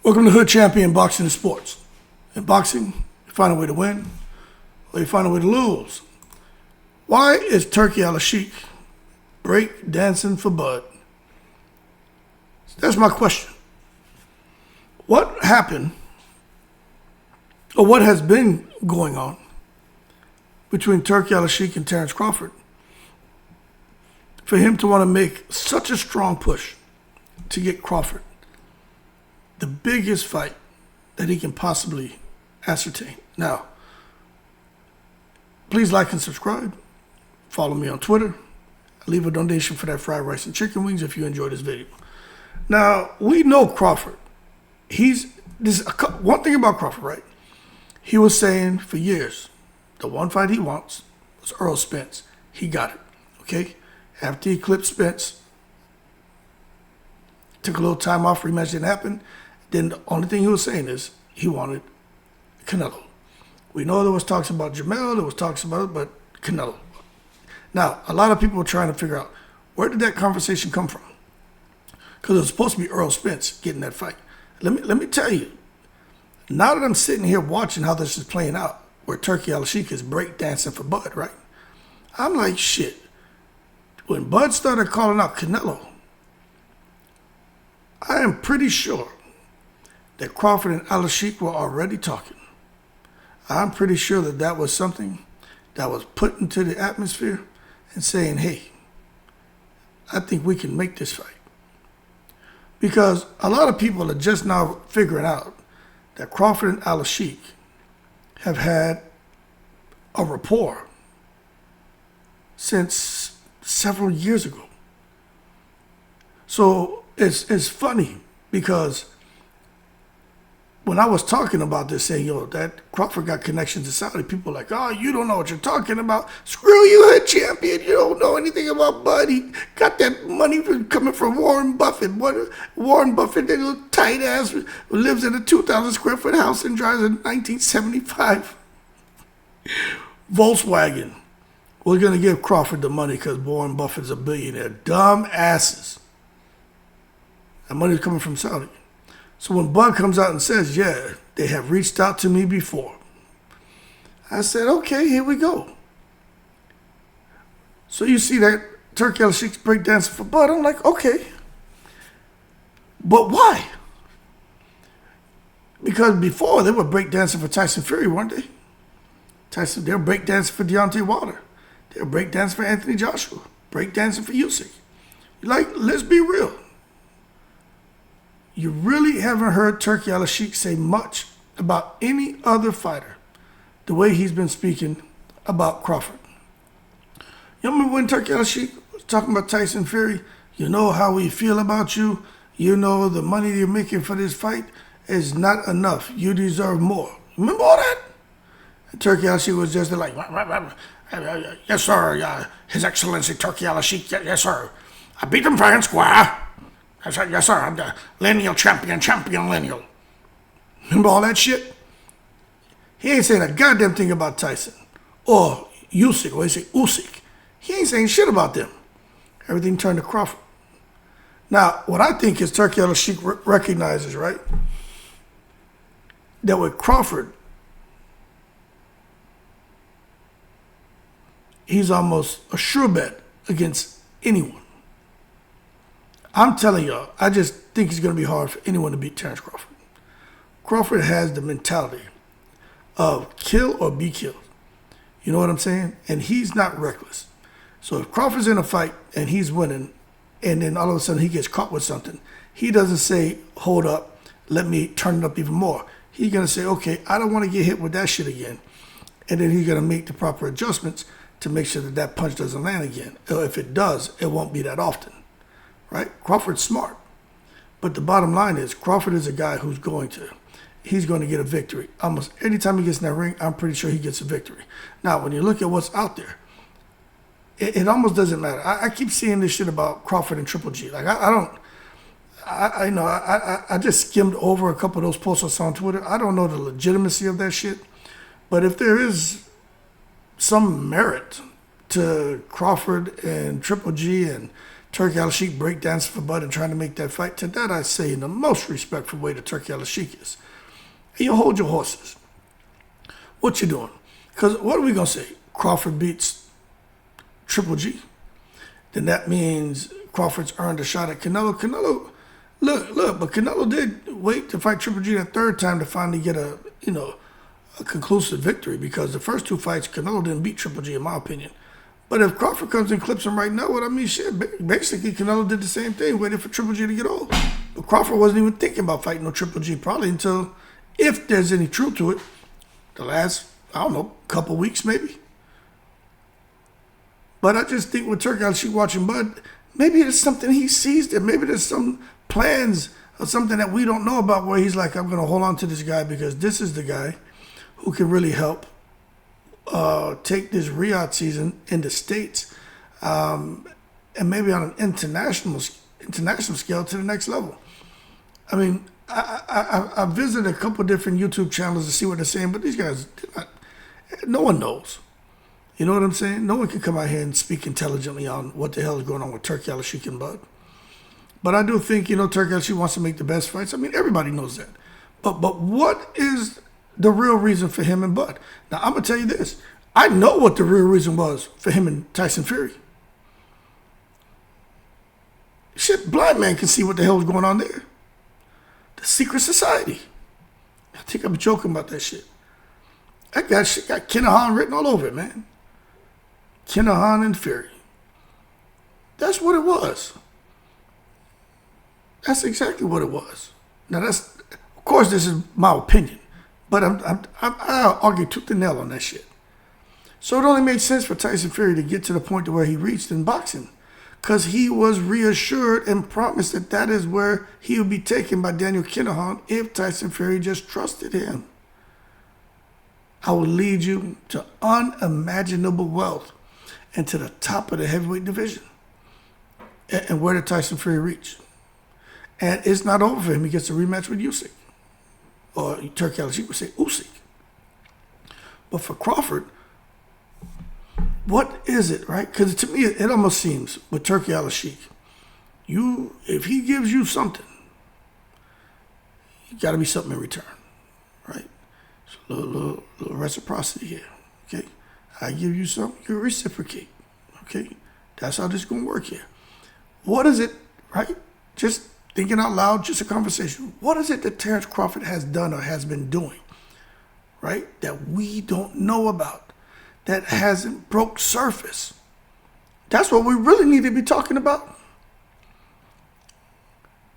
Welcome to Hood Champion Boxing and Sports. In boxing, you find a way to win, or you find a way to lose. Why is Turki Alalshikh break dancing for Bud? That's my question. What happened, or what has been going on between Turki Alalshikh and Terence Crawford for him to want to make such a strong push to get Crawford the biggest fight that he can possibly ascertain? Now, please like and subscribe. Follow me on Twitter. Leave a donation for that fried rice and chicken wings if you enjoyed this video. Now, we know Crawford. One thing about Crawford, right? He was saying for years, the one fight he wants was Errol Spence. He got it, okay? After he clipped Spence, took a little time off, rematch didn't happen. Then the only thing he was saying is he wanted Canelo. We know there was talks about Jamel, there was talks about it, but Canelo. Now, a lot of people are trying to figure out, where did that conversation come from? Because it was supposed to be Errol Spence getting that fight. Let me tell you, now that I'm sitting here watching how this is playing out, where Turki Alalshikh is breakdancing for Bud, right? I'm like, shit. When Bud started calling out Canelo, I am pretty sure that Crawford and Alalshikh were already talking. I'm pretty sure that that was something that was put into the atmosphere and saying, hey, I think we can make this fight. Because a lot of people are just now figuring out that Crawford and Alalshikh have had a rapport since several years ago. So it's funny because when I was talking about this, saying, yo, that Crawford got connections to Saudi, people were like, oh, you don't know what you're talking about. Screw you, Hood Champion. You don't know anything about Bud. He got that money coming from Warren Buffett. Warren Buffett, that little tight ass, lives in a 2,000 square foot house and drives a 1975 Volkswagen. We're going to give Crawford the money because Warren Buffett's a billionaire. Dumb asses. That money's coming from Saudi. So when Bud comes out and says, yeah, they have reached out to me before, I said, okay, here we go. So you see that Turki Alalshikh's breakdancing for Bud. I'm like, okay. But why? Because before they were breakdancing for Tyson Fury, weren't they? They were breakdancing for Deontay Wilder. They were breakdancing for Anthony Joshua. Breakdancing for Usyk. Like, let's be real. You really haven't heard Turki Alalshikh say much about any other fighter the way he's been speaking about Crawford. You remember when Turki Alalshikh was talking about Tyson Fury? You know how we feel about you. You know the money you're making for this fight is not enough. You deserve more. Remember all that? And Turki Alalshikh was just like, yes, sir. His Excellency Turki Alalshikh, yes, sir. I beat him fair and square. Yes, sir. I'm the lineal champion lineal. Remember all that shit? He ain't saying a goddamn thing about Tyson or Usyk, or he say Usyk. He ain't saying shit about them. Everything turned to Crawford. Now, what I think is Turki Alalshikh recognizes, right, that with Crawford, he's almost a sure bet against anyone. I'm telling y'all, I just think it's going to be hard for anyone to beat Terence Crawford. Crawford has the mentality of kill or be killed. You know what I'm saying? And he's not reckless. So if Crawford's in a fight and he's winning, and then all of a sudden he gets caught with something, he doesn't say, hold up, let me turn it up even more. He's going to say, okay, I don't want to get hit with that shit again. And then he's going to make the proper adjustments to make sure that that punch doesn't land again. If it does, it won't be that often. Right? Crawford's smart. But the bottom line is Crawford is a guy he's going to get a victory. Almost any time he gets in that ring, I'm pretty sure he gets a victory. Now, when you look at what's out there, it almost doesn't matter. I keep seeing this shit about Crawford and Triple G. Like, I just skimmed over a couple of those posts I saw on Twitter. I don't know the legitimacy of that shit. But if there is some merit to Crawford and Triple G and Turki Alalshikh breakdancing for Bud and trying to make that fight. To that I say in the most respectful way to Turki Alalshikh is, hey, you hold your horses. What you doing? Because what are we going to say? Crawford beats Triple G. Then that means Crawford's earned a shot at Canelo. Canelo, look, but Canelo did wait to fight Triple G that third time to finally get a conclusive victory, because the first two fights, Canelo didn't beat Triple G in my opinion. But if Crawford comes and clips him right now, what I mean, shit, basically Canelo did the same thing, waiting for Triple G to get old. But Crawford wasn't even thinking about fighting no Triple G probably until, if there's any truth to it, the last, I don't know, couple weeks maybe. But I just think with Turki Alalshikh watching Bud, maybe there's something he sees there. Maybe there's some plans or something that we don't know about where he's like, I'm going to hold on to this guy because this is the guy who can really help take this Riyadh season in the States and maybe on an international scale to the next level. I mean, I visited a couple different YouTube channels to see what they're saying, but these guys, no one knows. You know what I'm saying? No one can come out here and speak intelligently on what the hell is going on with Turki Alalshikh and Bud. But I do think, Turki Alalshikh wants to make the best fights. I mean, everybody knows that. But what is the real reason for him and Bud? Now, I'm going to tell you this. I know what the real reason was for him and Tyson Fury. Shit, blind man can see what the hell was going on there. The secret society. I think I'm joking about that shit. That shit got Kinahan written all over it, man. Kinahan and Fury. That's what it was. That's exactly what it was. Now, of course, this is my opinion, but I argue tooth and nail on that shit. So it only made sense for Tyson Fury to get to the point to where he reached in boxing, because he was reassured and promised that is where he would be taken by Daniel Kinahan if Tyson Fury just trusted him. I will lead you to unimaginable wealth and to the top of the heavyweight division. And where did Tyson Fury reach? And it's not over for him. He gets a rematch with Usyk. Or Turki Alalshikh would say Usyk. But for Crawford, what is it, right? Because to me, it almost seems with Turki Alalshikh, if he gives you something, you got to be something in return, right? So a little reciprocity here, okay? I give you something, you reciprocate, okay? That's how this is going to work here. What is it, right? Just thinking out loud, just a conversation. What is it that Terence Crawford has done or has been doing, right, that we don't know about, that hasn't broke surface? That's what we really need to be talking about.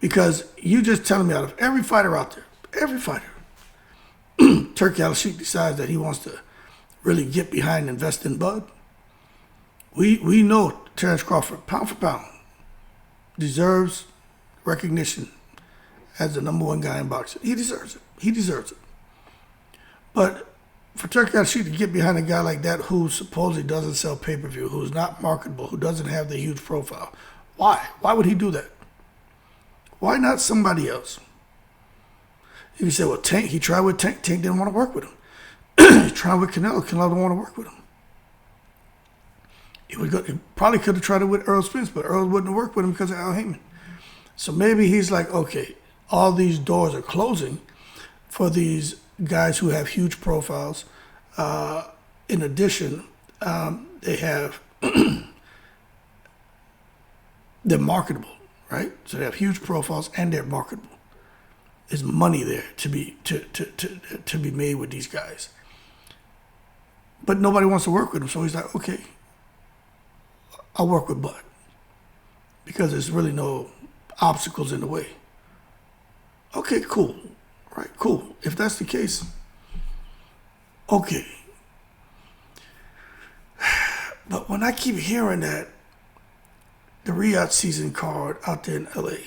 Because you just telling me out of every fighter out there, every fighter, Turki Alalshikh decides that he wants to really get behind and invest in Bud. We know Terence Crawford, pound for pound, deserves recognition as the number one guy in boxing. He deserves it. He deserves it. But for Turki Alalshikh to get behind a guy like that who supposedly doesn't sell pay-per-view, who's not marketable, who doesn't have the huge profile, why? Why would he do that? Why not somebody else? You can say, well, Tank, he tried with Tank. Tank didn't want to work with him. He tried with Canelo. Canelo didn't want to work with him. He probably could have tried it with Earl Spence, but Earl wouldn't have worked with him because of Al Heyman. So maybe he's like, okay, all these doors are closing for these guys who have huge profiles. In addition, they have they're marketable, right? So they have huge profiles and they're marketable. There's money there to be made with these guys. But nobody wants to work with him, so he's like, okay, I'll work with Bud because there's really no obstacles in the way. Okay, cool. Right, cool. If that's the case, okay. But when I keep hearing that the Riyadh season card out there in LA,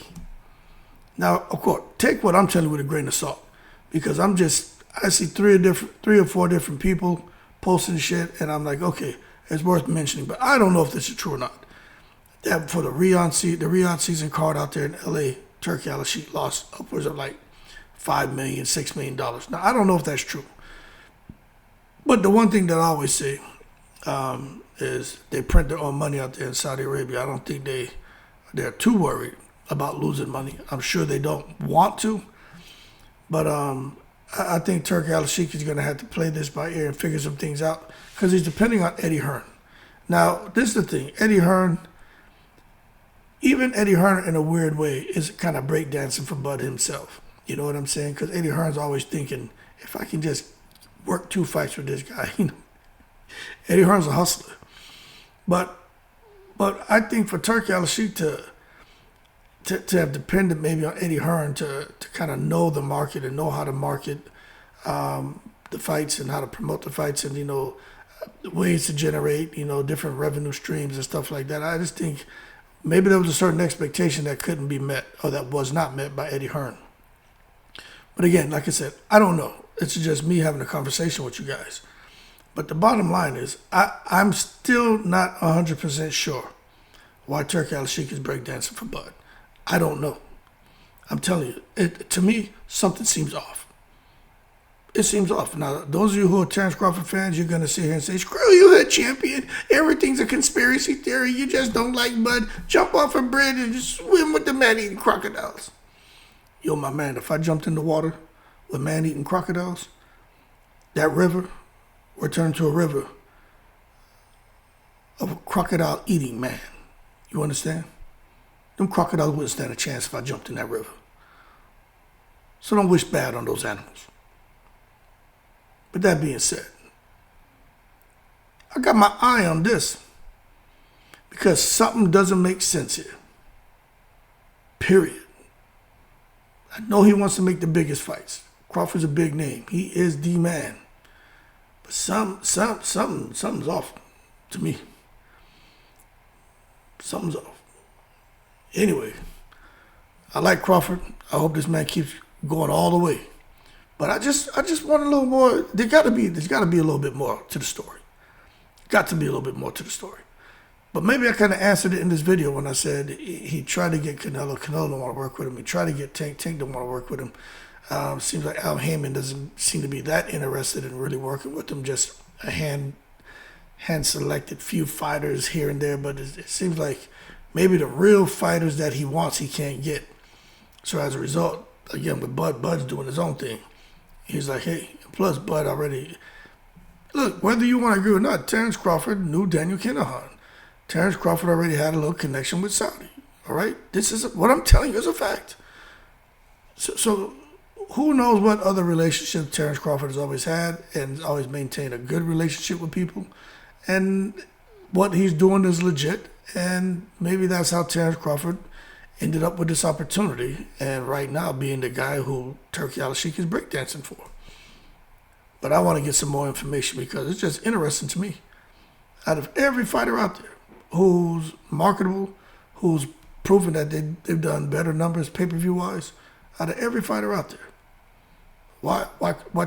now, of course, take what I'm telling you with a grain of salt, because I see three or four different people posting shit, and I'm like, okay, it's worth mentioning, but I don't know if this is true or not. That for the Riyadh season card out there in LA, Turki Alalshikh lost upwards of like $5 million, $6 million. Now, I don't know if that's true, but the one thing that I always say is they print their own money out there in Saudi Arabia. I don't think they They're too worried about losing money. I'm sure they don't want to, but I think Turki Alalshikh is going to have to play this by ear and figure some things out because he's depending on Eddie Hearn. Now, this is the thing. Even Eddie Hearn in a weird way is kind of breakdancing for Bud himself. You know what I'm saying? Because Eddie Hearn's always thinking, if I can just work 2 fights with this guy, Eddie Hearn's a hustler. But I think for Turki Alalshikh to have depended maybe on Eddie Hearn to kind of know the market and know how to market the fights and how to promote the fights and, ways to generate, different revenue streams and stuff like that. I just think maybe there was a certain expectation that couldn't be met or that was not met by Eddie Hearn. But again, like I said, I don't know. It's just me having a conversation with you guys. But the bottom line is I'm still not 100% sure why Turki Alalshikh is breakdancing for Bud. I don't know. I'm telling you, to me, something seems off. It seems off. Now, those of you who are Terence Crawford fans, you're going to sit here and say, screw you, Hood Champion. Everything's a conspiracy theory. You just don't like Bud. Jump off a bridge and just swim with the man-eating crocodiles. Yo, my man, if I jumped in the water with man-eating crocodiles, that river would turn into a river of a crocodile-eating man. You understand? Them crocodiles wouldn't stand a chance if I jumped in that river. So don't wish bad on those animals. But that being said, I got my eye on this because something doesn't make sense here. Period. I know he wants to make the biggest fights. Crawford's a big name. He is the man. But something's off to me. Something's off. Anyway, I like Crawford. I hope this man keeps going all the way. But I just want a little more. There's got to be a little bit more to the story. Got to be a little bit more to the story. But maybe I kind of answered it in this video when I said he tried to get Canelo. Canelo don't want to work with him. He tried to get Tank. Tank don't want to work with him. Seems like Al Heyman doesn't seem to be that interested in really working with him. Just a hand-selected few fighters here and there. But it seems like maybe the real fighters that he wants, he can't get. So as a result, again, with Bud's doing his own thing. He's like, hey, plus Bud already... Look, whether you want to agree or not, Terence Crawford knew Daniel Kinahan. Terence Crawford already had a little connection with Saudi. All right? This is what I'm telling you is a fact. So who knows what other relationship Terence Crawford has always had and always maintained a good relationship with people. And what he's doing is legit. And maybe that's how Terence Crawford ended up with this opportunity and right now being the guy who Turki Alalshikh is breakdancing for. But I want to get some more information because it's just interesting to me. Out of every fighter out there who's marketable, who's proven that they've done better numbers pay-per-view wise, out of every fighter out there, why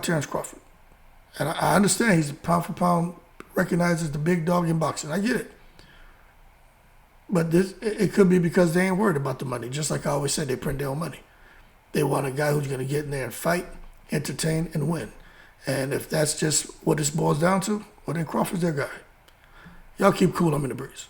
Terence Crawford? And I understand he's pound for pound recognized as the big dog in boxing. I get it. But it could be because they ain't worried about the money. Just like I always said, they print their own money. They want a guy who's going to get in there and fight, entertain, and win. And if that's just what this boils down to, well, then Crawford's their guy. Y'all keep cool. I'm in the breeze.